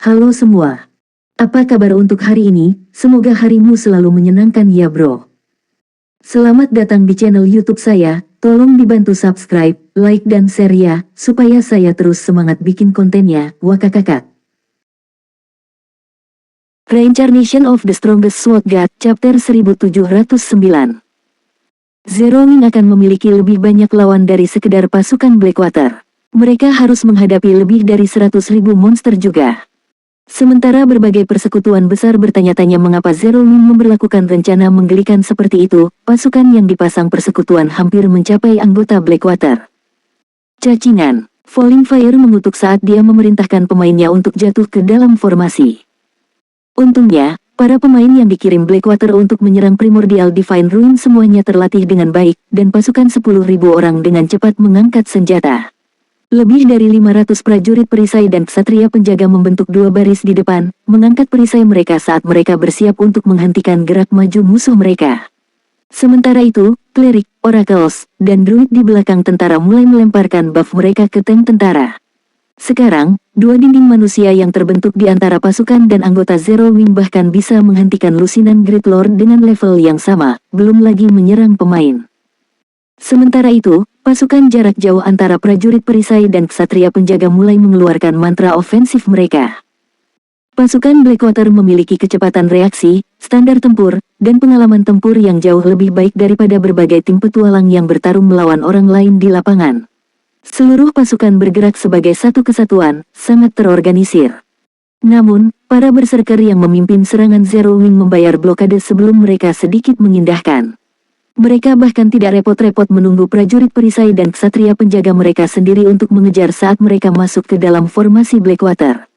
Halo semua. Apa kabar untuk hari ini? Semoga harimu selalu menyenangkan ya bro. Selamat datang di channel YouTube saya. Tolong dibantu subscribe, like dan share ya, supaya saya terus semangat bikin kontennya. Wakakakak. Reincarnation of the Strongest Sword God, Chapter 1709. Zero Wing akan memiliki lebih banyak lawan dari sekedar pasukan Blackwater. Mereka harus menghadapi lebih dari 100.000 monster juga. Sementara berbagai persekutuan besar bertanya-tanya mengapa Zero Wing memberlakukan rencana menggelikan seperti itu, pasukan yang dipasang persekutuan hampir mencapai anggota Blackwater. Cacingan, Falling Fire mengutuk saat dia memerintahkan pemainnya untuk jatuh ke dalam formasi. Untungnya, para pemain yang dikirim Blackwater untuk menyerang Primordial Divine Ruin semuanya terlatih dengan baik, dan pasukan 10.000 orang dengan cepat mengangkat senjata. Lebih dari 500 prajurit perisai dan ksatria penjaga membentuk dua baris di depan, mengangkat perisai mereka saat mereka bersiap untuk menghentikan gerak maju musuh mereka. Sementara itu, klerik, oracles, dan druid di belakang tentara mulai melemparkan buff mereka ke tank tentara. Sekarang, dua dinding manusia yang terbentuk di antara pasukan dan anggota Zero Wing bahkan bisa menghentikan lusinan Great Lord dengan level yang sama, belum lagi menyerang pemain. Sementara itu, pasukan jarak jauh antara prajurit perisai dan ksatria penjaga mulai mengeluarkan mantra ofensif mereka. Pasukan Blackwater memiliki kecepatan reaksi, standar tempur, dan pengalaman tempur yang jauh lebih baik daripada berbagai tim petualang yang bertarung melawan orang lain di lapangan. Seluruh pasukan bergerak sebagai satu kesatuan, sangat terorganisir. Namun, para berserker yang memimpin serangan Zero Wing membayar blokade sebelum mereka sedikit mengindahkan. Mereka bahkan tidak repot-repot menunggu prajurit perisai dan ksatria penjaga mereka sendiri untuk mengejar saat mereka masuk ke dalam formasi Blackwater.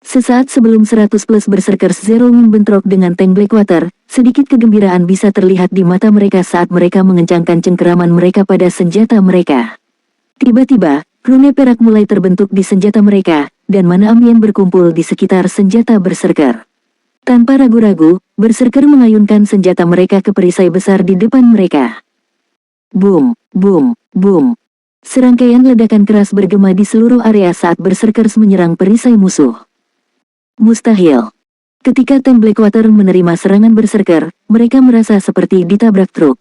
Sesaat sebelum 100+ berserkers Zero Wing bentrok dengan tank Blackwater, sedikit kegembiraan bisa terlihat di mata mereka saat mereka mengencangkan cengkeraman mereka pada senjata mereka. Tiba-tiba, rune perak mulai terbentuk di senjata mereka, dan mana ambien berkumpul di sekitar senjata berserker. Tanpa ragu-ragu, berserker mengayunkan senjata mereka ke perisai besar di depan mereka. Boom, boom, boom. Serangkaian ledakan keras bergema di seluruh area saat berserkers menyerang perisai musuh. Mustahil. Ketika tank Blackwater menerima serangan berserker, mereka merasa seperti ditabrak truk.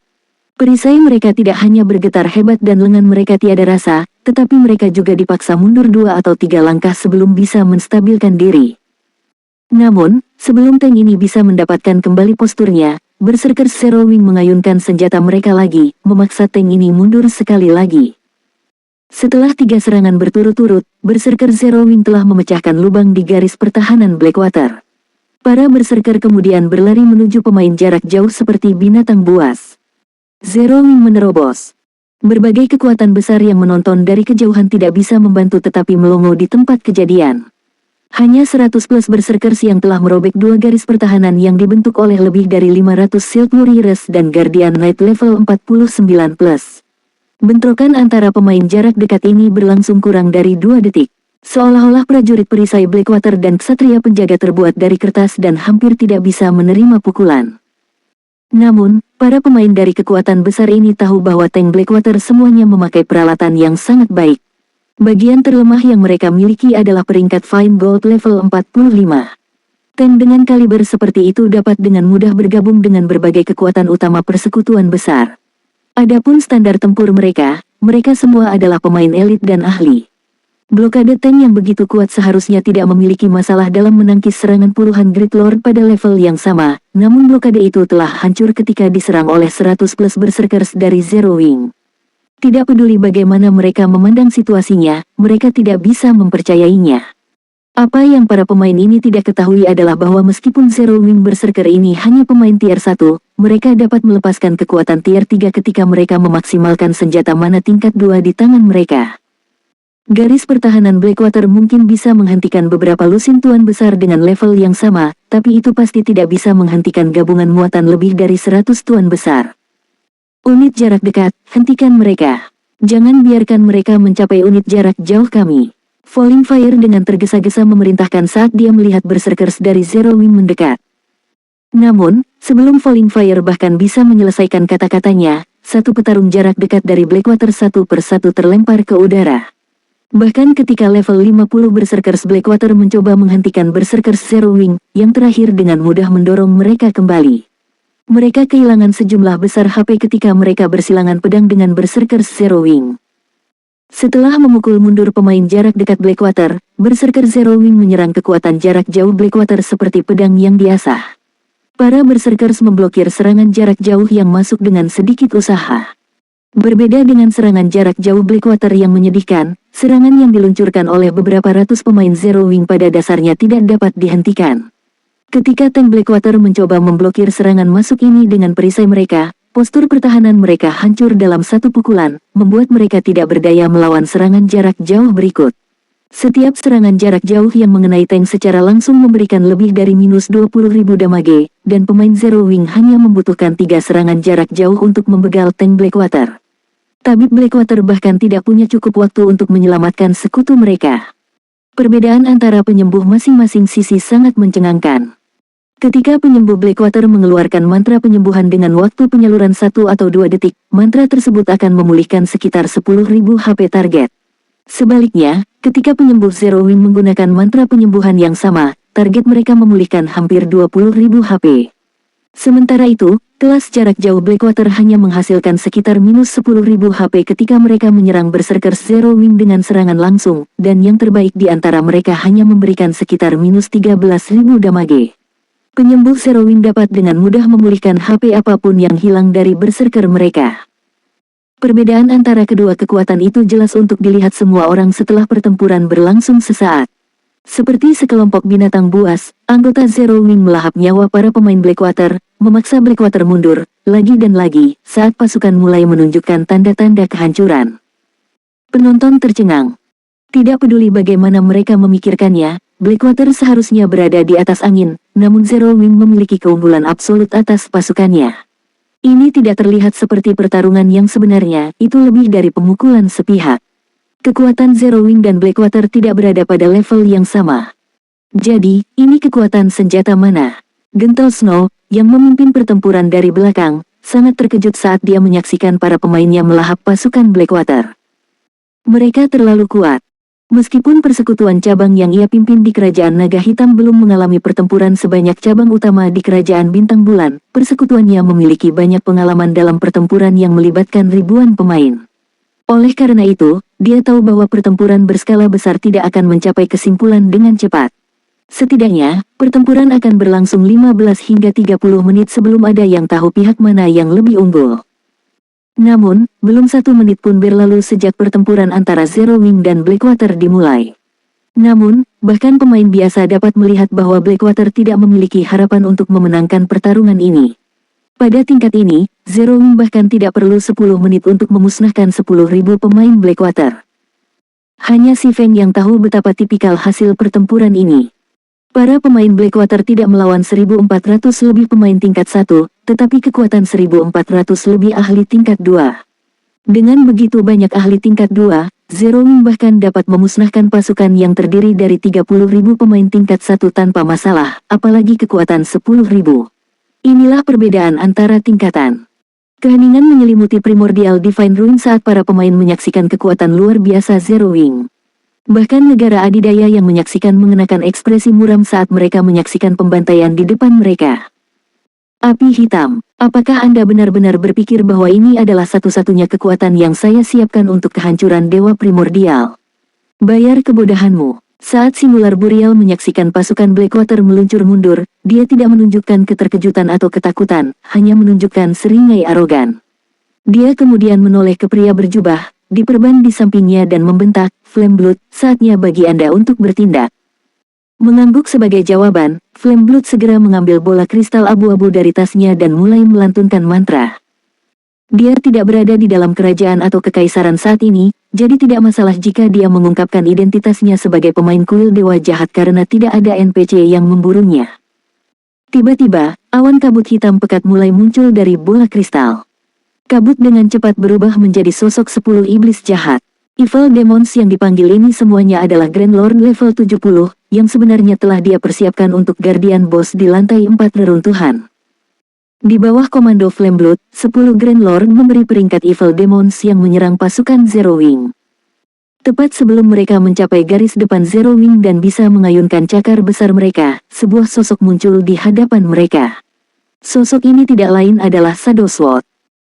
Perisai mereka tidak hanya bergetar hebat dan lengan mereka tiada rasa, tetapi mereka juga dipaksa mundur 2 atau 3 langkah sebelum bisa menstabilkan diri. Namun, sebelum tank ini bisa mendapatkan kembali posturnya, berserker Zero Wing mengayunkan senjata mereka lagi, memaksa tank ini mundur sekali lagi. Setelah 3 serangan berturut-turut, berserker Zero Wing telah memecahkan lubang di garis pertahanan Blackwater. Para berserker kemudian berlari menuju pemain jarak jauh seperti binatang buas. Zero Wing menerobos. Berbagai kekuatan besar yang menonton dari kejauhan tidak bisa membantu tetapi melongo di tempat kejadian. Hanya 100+ berserkers yang telah merobek 2 garis pertahanan yang dibentuk oleh lebih dari 500 Shield Warriors dan Guardian Knight level 49+. Bentrokan antara pemain jarak dekat ini berlangsung kurang dari 2 detik. Seolah-olah prajurit perisai Blackwater dan ksatria penjaga terbuat dari kertas dan hampir tidak bisa menerima pukulan. Namun, para pemain dari kekuatan besar ini tahu bahwa tank Blackwater semuanya memakai peralatan yang sangat baik. Bagian terlemah yang mereka miliki adalah peringkat Fine Gold level 45. Tank dengan kaliber seperti itu dapat dengan mudah bergabung dengan berbagai kekuatan utama persekutuan besar. Adapun standar tempur mereka semua adalah pemain elit dan ahli. Blokade tank yang begitu kuat seharusnya tidak memiliki masalah dalam menangkis serangan puluhan Great Lord pada level yang sama, namun blokade itu telah hancur ketika diserang oleh 100+ berserkers dari Zero Wing. Tidak peduli bagaimana mereka memandang situasinya, mereka tidak bisa mempercayainya. Apa yang para pemain ini tidak ketahui adalah bahwa meskipun Zero Wing berserker ini hanya pemain tier 1, mereka dapat melepaskan kekuatan tier 3 ketika mereka memaksimalkan senjata mana tingkat 2 di tangan mereka. Garis pertahanan Blackwater mungkin bisa menghentikan beberapa lusin tuan besar dengan level yang sama, tapi itu pasti tidak bisa menghentikan gabungan muatan lebih dari 100 tuan besar. Unit jarak dekat, hentikan mereka. Jangan biarkan mereka mencapai unit jarak jauh kami. Falling Fire dengan tergesa-gesa memerintahkan saat dia melihat berserkers dari Zero Wing mendekat. Namun, sebelum Falling Fire bahkan bisa menyelesaikan kata-katanya, satu petarung jarak dekat dari Blackwater satu persatu terlempar ke udara. Bahkan ketika level 50 Berserkers Blackwater mencoba menghentikan Berserkers Zero Wing, yang terakhir dengan mudah mendorong mereka kembali. Mereka kehilangan sejumlah besar HP ketika mereka bersilangan pedang dengan Berserkers Zero Wing. Setelah memukul mundur pemain jarak dekat Blackwater, Berserker Zero Wing menyerang kekuatan jarak jauh Blackwater seperti pedang yang diasah. Para Berserkers memblokir serangan jarak jauh yang masuk dengan sedikit usaha. Berbeda dengan serangan jarak jauh Blackwater yang menyedihkan, serangan yang diluncurkan oleh beberapa ratus pemain Zero Wing pada dasarnya tidak dapat dihentikan. Ketika tank Blackwater mencoba memblokir serangan masuk ini dengan perisai mereka, postur pertahanan mereka hancur dalam satu pukulan, membuat mereka tidak berdaya melawan serangan jarak jauh berikut. Setiap serangan jarak jauh yang mengenai tank secara langsung memberikan lebih dari minus 20.000 damage, dan pemain Zero Wing hanya membutuhkan 3 serangan jarak jauh untuk membegal tank Blackwater. Tabib Blackwater bahkan tidak punya cukup waktu untuk menyelamatkan sekutu mereka. Perbedaan antara penyembuh masing-masing sisi sangat mencengangkan. Ketika penyembuh Blackwater mengeluarkan mantra penyembuhan dengan waktu penyaluran 1 atau 2 detik, mantra tersebut akan memulihkan sekitar 10.000 HP target. Sebaliknya, ketika penyembuh Zero Wing menggunakan mantra penyembuhan yang sama, target mereka memulihkan hampir 20.000 HP. Sementara itu, kelas jarak jauh Blackwater hanya menghasilkan sekitar minus 10.000 HP ketika mereka menyerang Berserkers Zero Wing dengan serangan langsung, dan yang terbaik di antara mereka hanya memberikan sekitar minus 13.000 damage. Penyembuh Zero Wing dapat dengan mudah memulihkan HP apapun yang hilang dari Berserker mereka. Perbedaan antara kedua kekuatan itu jelas untuk dilihat semua orang setelah pertempuran berlangsung sesaat. Seperti sekelompok binatang buas, anggota Zero Wing melahap nyawa para pemain Blackwater, memaksa Blackwater mundur, lagi dan lagi, saat pasukan mulai menunjukkan tanda-tanda kehancuran. Penonton tercengang. Tidak peduli bagaimana mereka memikirkannya, Blackwater seharusnya berada di atas angin, namun Zero Wing memiliki keunggulan absolut atas pasukannya. Ini tidak terlihat seperti pertarungan yang sebenarnya, itu lebih dari pemukulan sepihak. Kekuatan Zero Wing dan Blackwater tidak berada pada level yang sama. Jadi, ini kekuatan senjata mana? Gentle Snow, yang memimpin pertempuran dari belakang, sangat terkejut saat dia menyaksikan para pemainnya melahap pasukan Blackwater. Mereka terlalu kuat. Meskipun persekutuan cabang yang ia pimpin di Kerajaan Naga Hitam belum mengalami pertempuran sebanyak cabang utama di Kerajaan Bintang Bulan, persekutuannya memiliki banyak pengalaman dalam pertempuran yang melibatkan ribuan pemain. Oleh karena itu, dia tahu bahwa pertempuran berskala besar tidak akan mencapai kesimpulan dengan cepat. Setidaknya, pertempuran akan berlangsung 15 hingga 30 menit sebelum ada yang tahu pihak mana yang lebih unggul. Namun, belum 1 menit pun berlalu sejak pertempuran antara Zero Wing dan Blackwater dimulai. Namun, bahkan pemain biasa dapat melihat bahwa Blackwater tidak memiliki harapan untuk memenangkan pertarungan ini. Pada tingkat ini, Zero Wing bahkan tidak perlu 10 menit untuk memusnahkan 10.000 pemain Blackwater. Hanya si Feng yang tahu betapa tipikal hasil pertempuran ini. Para pemain Blackwater tidak melawan 1.400 lebih pemain tingkat 1, tetapi kekuatan 1.400 lebih ahli tingkat 2. Dengan begitu banyak ahli tingkat 2, Zero Wing bahkan dapat memusnahkan pasukan yang terdiri dari 30.000 pemain tingkat 1 tanpa masalah, apalagi kekuatan 10.000. Inilah perbedaan antara tingkatan. Keheningan menyelimuti Primordial Divine Ruin saat para pemain menyaksikan kekuatan luar biasa Zero Wing. Bahkan negara adidaya yang menyaksikan mengenakan ekspresi muram saat mereka menyaksikan pembantaian di depan mereka. Api hitam, apakah Anda benar-benar berpikir bahwa ini adalah satu-satunya kekuatan yang saya siapkan untuk kehancuran Dewa Primordial? Bayar kebodohanmu. Saat Singular Boreal menyaksikan pasukan Blackwater meluncur mundur, dia tidak menunjukkan keterkejutan atau ketakutan, hanya menunjukkan seringai arogan. Dia kemudian menoleh ke pria berjubah, diperban di sampingnya dan membentak, Flameblood, saatnya bagi Anda untuk bertindak. Mengangguk sebagai jawaban, Flameblood segera mengambil bola kristal abu-abu dari tasnya dan mulai melantunkan mantra. Dia tidak berada di dalam kerajaan atau kekaisaran saat ini, jadi tidak masalah jika dia mengungkapkan identitasnya sebagai pemain kuil dewa jahat karena tidak ada NPC yang memburunya. Tiba-tiba, awan kabut hitam pekat mulai muncul dari bola kristal. Kabut dengan cepat berubah menjadi sosok 10 iblis jahat. Evil Demons yang dipanggil ini semuanya adalah Grand Lord level 70, yang sebenarnya telah dia persiapkan untuk Guardian Boss di lantai 4 reruntuhan. Di bawah komando Flameblood, 10 Grand Lord memberi peringkat Evil Demons yang menyerang pasukan Zero Wing. Tepat sebelum mereka mencapai garis depan Zero Wing dan bisa mengayunkan cakar besar mereka, sebuah sosok muncul di hadapan mereka. Sosok ini tidak lain adalah Shadow Sword.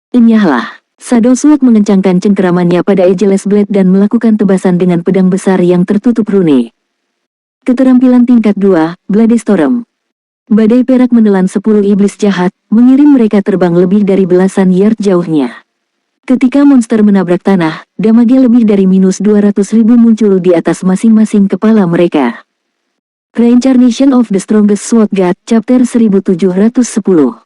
Enyahlah. Shadow Sword mengencangkan cengkeramannya pada Ageless Blade dan melakukan tebasan dengan pedang besar yang tertutup rune. Keterampilan tingkat 2, Blade Storm. Badai perak menelan 10 iblis jahat, mengirim mereka terbang lebih dari belasan yard jauhnya. Ketika monster menabrak tanah, damage lebih dari -200.000 muncul di atas masing-masing kepala mereka. Reincarnation of the Strongest Sword God, Chapter 1710.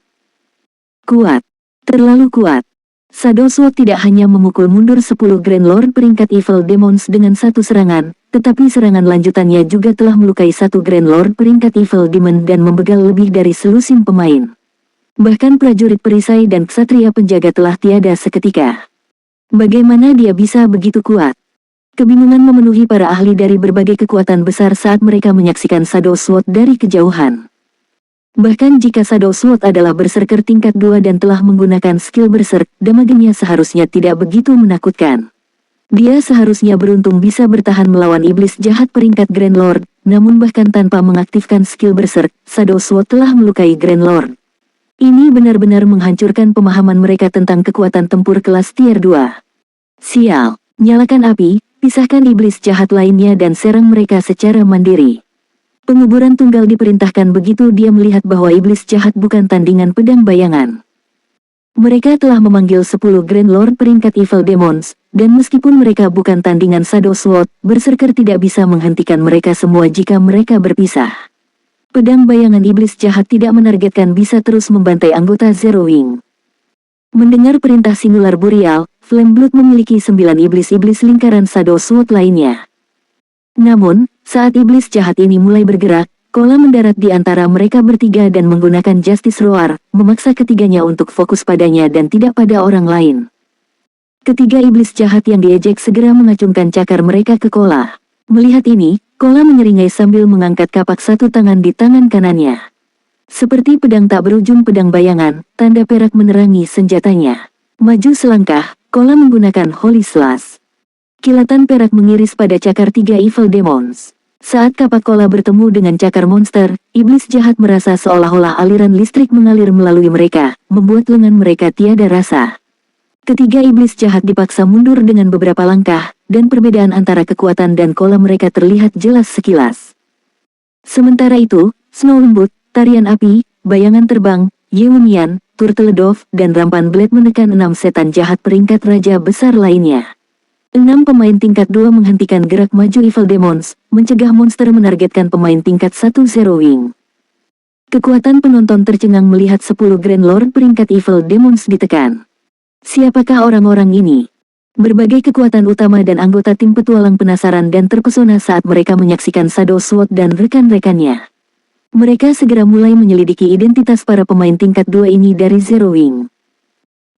Kuat. Terlalu kuat. Shadow Sword tidak hanya memukul mundur 10 Grand Lord peringkat Evil Demons dengan satu serangan, tetapi serangan lanjutannya juga telah melukai satu Grand Lord peringkat Evil Demon dan membegal lebih dari selusin pemain. Bahkan prajurit perisai dan ksatria penjaga telah tiada seketika. Bagaimana dia bisa begitu kuat? Kebingungan memenuhi para ahli dari berbagai kekuatan besar saat mereka menyaksikan Shadow Sword dari kejauhan. Bahkan jika Shadow Sword adalah berserker tingkat 2 dan telah menggunakan skill berserk, damagenya seharusnya tidak begitu menakutkan. Dia seharusnya beruntung bisa bertahan melawan iblis jahat peringkat Grand Lord, namun bahkan tanpa mengaktifkan skill berserk, Shadow Sword telah melukai Grand Lord. Ini benar-benar menghancurkan pemahaman mereka tentang kekuatan tempur kelas tier 2. Sial, nyalakan api, pisahkan iblis jahat lainnya dan serang mereka secara mandiri. Penguburan tunggal diperintahkan begitu dia melihat bahwa iblis jahat bukan tandingan pedang bayangan. Mereka telah memanggil 10 Grand Lord peringkat Evil Demons, dan meskipun mereka bukan tandingan Shadow Sword, berserker tidak bisa menghentikan mereka semua jika mereka berpisah. Pedang bayangan iblis jahat tidak menargetkan bisa terus membantai anggota Zero Wing. Mendengar perintah Singular Boreal, Flame Blood memiliki 9 iblis-iblis lingkaran Shadow Sword lainnya. Namun, saat iblis jahat ini mulai bergerak, Kola mendarat di antara mereka bertiga dan menggunakan Justice Roar, memaksa ketiganya untuk fokus padanya dan tidak pada orang lain. Ketiga iblis jahat yang diejek segera mengacungkan cakar mereka ke Kola. Melihat ini, Kola menyeringai sambil mengangkat kapak satu tangan di tangan kanannya. Seperti pedang tak berujung pedang bayangan, tanda perak menerangi senjatanya. Maju selangkah, Kola menggunakan Holy Slash. Kilatan perak mengiris pada cakar 3 Evil Demons. Saat kapak Kola bertemu dengan cakar monster, iblis jahat merasa seolah-olah aliran listrik mengalir melalui mereka, membuat lengan mereka tiada rasa. Ketiga iblis jahat dipaksa mundur dengan beberapa langkah, dan perbedaan antara kekuatan dan Kola mereka terlihat jelas sekilas. Sementara itu, Snow Lembut, Tarian Api, Bayangan Terbang, Yewunian, Turtledove, dan Rampan Blade menekan 6 setan jahat peringkat raja besar lainnya. 6 pemain tingkat 2 menghentikan gerak maju Evil Demons, mencegah monster menargetkan pemain tingkat 1 Zero Wing. Kekuatan penonton tercengang melihat 10 Grand Lord peringkat Evil Demons ditekan. Siapakah orang-orang ini? Berbagai kekuatan utama dan anggota tim petualang penasaran dan terpesona saat mereka menyaksikan Shadow Sword dan rekan-rekannya. Mereka segera mulai menyelidiki identitas para pemain tingkat 2 ini dari Zero Wing.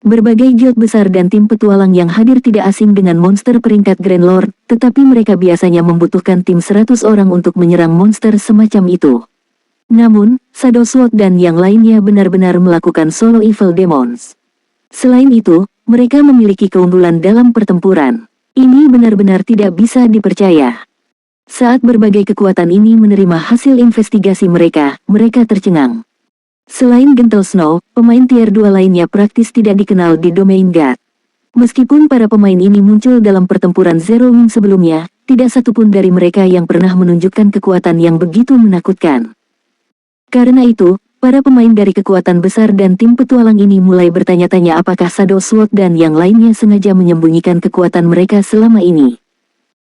Berbagai guild besar dan tim petualang yang hadir tidak asing dengan monster peringkat Grand Lord, tetapi mereka biasanya membutuhkan tim 100 orang untuk menyerang monster semacam itu. Namun, Shadow Sword dan yang lainnya benar-benar melakukan solo Evil Demons. Selain itu, mereka memiliki keunggulan dalam pertempuran. Ini benar-benar tidak bisa dipercaya. Saat berbagai kekuatan ini menerima hasil investigasi mereka tercengang. Selain Gentle Snow, pemain tier 2 lainnya praktis tidak dikenal di domain God. Meskipun para pemain ini muncul dalam pertempuran Zero Wing sebelumnya, tidak satupun dari mereka yang pernah menunjukkan kekuatan yang begitu menakutkan. Karena itu, para pemain dari kekuatan besar dan tim petualang ini mulai bertanya-tanya apakah Shadow Sword dan yang lainnya sengaja menyembunyikan kekuatan mereka selama ini.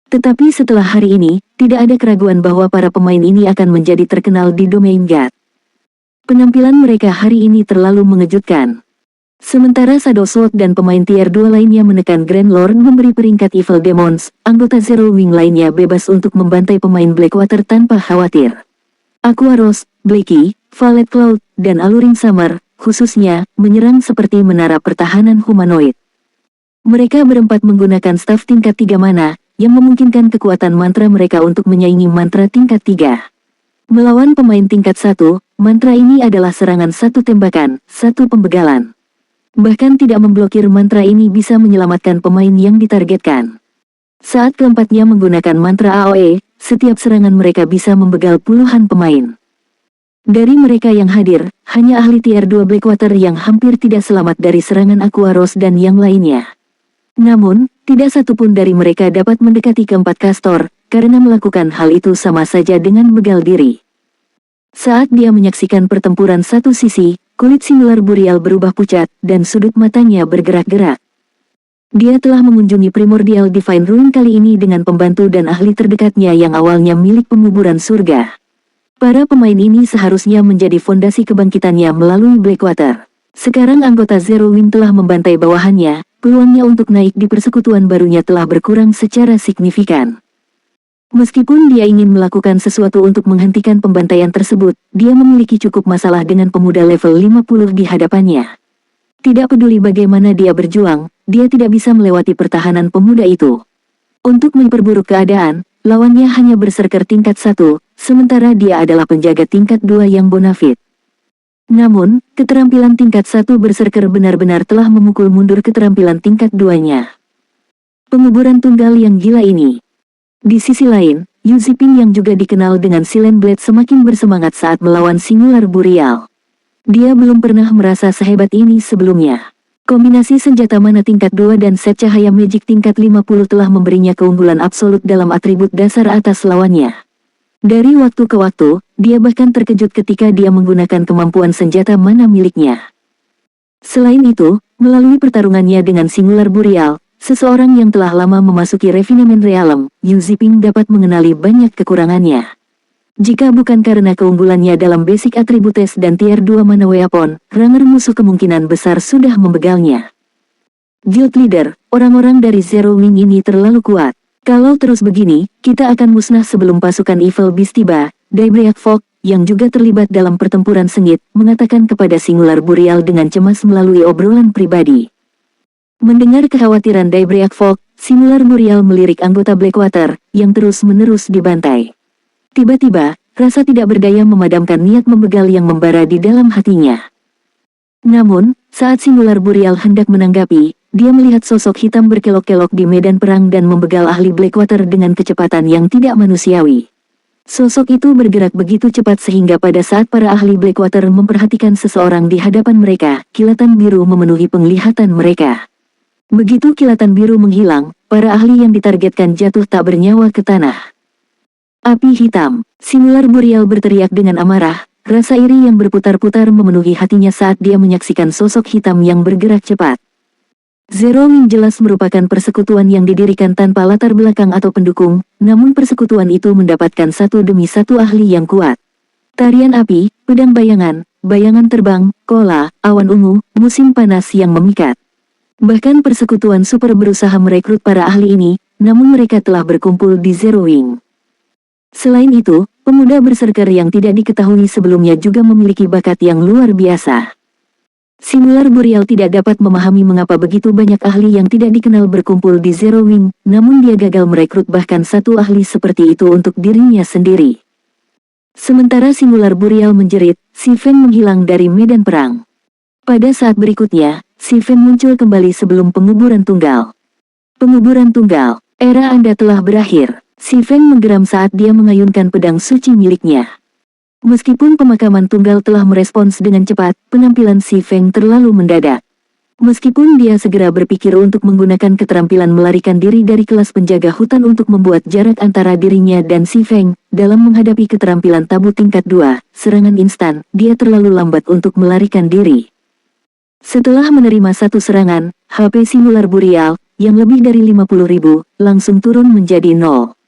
Tetapi setelah hari ini, tidak ada keraguan bahwa para pemain ini akan menjadi terkenal di domain God. Penampilan mereka hari ini terlalu mengejutkan. Sementara Shadow Sword dan pemain tier 2 lainnya menekan Grand Lord memberi peringkat Evil Demons, anggota Zero Wing lainnya bebas untuk membantai pemain Blackwater tanpa khawatir. Aquaros, Blackie, Violet Cloud, dan Alluring Summer, khususnya, menyerang seperti menara pertahanan humanoid. Mereka berempat menggunakan staf tingkat 3 mana, yang memungkinkan kekuatan mantra mereka untuk menyaingi mantra tingkat 3. Melawan pemain tingkat 1, mantra ini adalah serangan satu tembakan, satu pembegalan. Bahkan tidak memblokir mantra ini bisa menyelamatkan pemain yang ditargetkan. Saat keempatnya menggunakan mantra AOE, setiap serangan mereka bisa membegal puluhan pemain. Dari mereka yang hadir, hanya ahli tier 2 Blackwater yang hampir tidak selamat dari serangan Aqua Rose dan yang lainnya. Namun, tidak satupun dari mereka dapat mendekati keempat kastor, karena melakukan hal itu sama saja dengan begal diri. Saat dia menyaksikan pertempuran satu sisi, kulit Singular Boreal berubah pucat, dan sudut matanya bergerak-gerak. Dia telah mengunjungi Primordial Divine Ruin kali ini dengan pembantu dan ahli terdekatnya yang awalnya milik penguburan surga. Para pemain ini seharusnya menjadi fondasi kebangkitannya melalui Blackwater. Sekarang anggota Zero Wing telah membantai bawahannya, peluangnya untuk naik di persekutuan barunya telah berkurang secara signifikan. Meskipun dia ingin melakukan sesuatu untuk menghentikan pembantaian tersebut, dia memiliki cukup masalah dengan pemuda level 50 di hadapannya. Tidak peduli bagaimana dia berjuang, dia tidak bisa melewati pertahanan pemuda itu. Untuk memperburuk keadaan, lawannya hanya berserker tingkat 1, sementara dia adalah penjaga tingkat 2 yang bonafit. Namun, keterampilan tingkat 1 berserker benar-benar telah memukul mundur keterampilan tingkat 2-nya. Penguburan tunggal yang gila ini. Di sisi lain, Yu Ziping yang juga dikenal dengan Silent Blade semakin bersemangat saat melawan Singular Boreal. Dia belum pernah merasa sehebat ini sebelumnya. Kombinasi senjata mana tingkat 2 dan set cahaya magic tingkat 50 telah memberinya keunggulan absolut dalam atribut dasar atas lawannya. Dari waktu ke waktu, dia bahkan terkejut ketika dia menggunakan kemampuan senjata mana miliknya. Selain itu, melalui pertarungannya dengan Singular Boreal, seseorang yang telah lama memasuki Refinement Realm, Yu Ziping dapat mengenali banyak kekurangannya. Jika bukan karena keunggulannya dalam basic attributes dan tier 2 mana weapon, ranger musuh kemungkinan besar sudah membegalnya. Guild Leader, orang-orang dari Zero Wing ini terlalu kuat. Kalau terus begini, kita akan musnah sebelum pasukan Evil Beast tiba. Daybreak Fog, yang juga terlibat dalam pertempuran sengit, mengatakan kepada Singular Boreal dengan cemas melalui obrolan pribadi. Mendengar kekhawatiran Daybreak Fog, Singular Boreal melirik anggota Blackwater, yang terus-menerus dibantai. Tiba-tiba, rasa tidak berdaya memadamkan niat membegal yang membara di dalam hatinya. Namun, saat Singular Boreal hendak menanggapi, dia melihat sosok hitam berkelok-kelok di medan perang dan membegal ahli Blackwater dengan kecepatan yang tidak manusiawi. Sosok itu bergerak begitu cepat sehingga pada saat para ahli Blackwater memperhatikan seseorang di hadapan mereka, kilatan biru memenuhi penglihatan mereka. Begitu kilatan biru menghilang, para ahli yang ditargetkan jatuh tak bernyawa ke tanah. Api hitam. Singular Boreal berteriak dengan amarah, rasa iri yang berputar-putar memenuhi hatinya saat dia menyaksikan sosok hitam yang bergerak cepat. Zero Wing jelas merupakan persekutuan yang didirikan tanpa latar belakang atau pendukung, namun persekutuan itu mendapatkan satu demi satu ahli yang kuat. Tarian api, pedang bayangan, bayangan terbang, kola, awan ungu, musim panas yang memikat. Bahkan persekutuan super berusaha merekrut para ahli ini, namun mereka telah berkumpul di Zero Wing. Selain itu, pemuda berserker yang tidak diketahui sebelumnya juga memiliki bakat yang luar biasa. Singular Boreal tidak dapat memahami mengapa begitu banyak ahli yang tidak dikenal berkumpul di Zero Wing, namun dia gagal merekrut bahkan satu ahli seperti itu untuk dirinya sendiri. Sementara Singular Boreal menjerit, Si Fen menghilang dari medan perang. Pada saat berikutnya, Si Fen muncul kembali sebelum penguburan tunggal. Penguburan tunggal, era Anda telah berakhir. Si Fen menggeram saat dia mengayunkan pedang suci miliknya. Meskipun pemakaman tunggal telah merespons dengan cepat, penampilan Si Feng terlalu mendadak. Meskipun dia segera berpikir untuk menggunakan keterampilan melarikan diri dari kelas penjaga hutan untuk membuat jarak antara dirinya dan Si Feng, dalam menghadapi keterampilan tabu tingkat 2, serangan instan, dia terlalu lambat untuk melarikan diri. Setelah menerima satu serangan, HP Singular Boreal, yang lebih dari 50.000, langsung turun menjadi 0.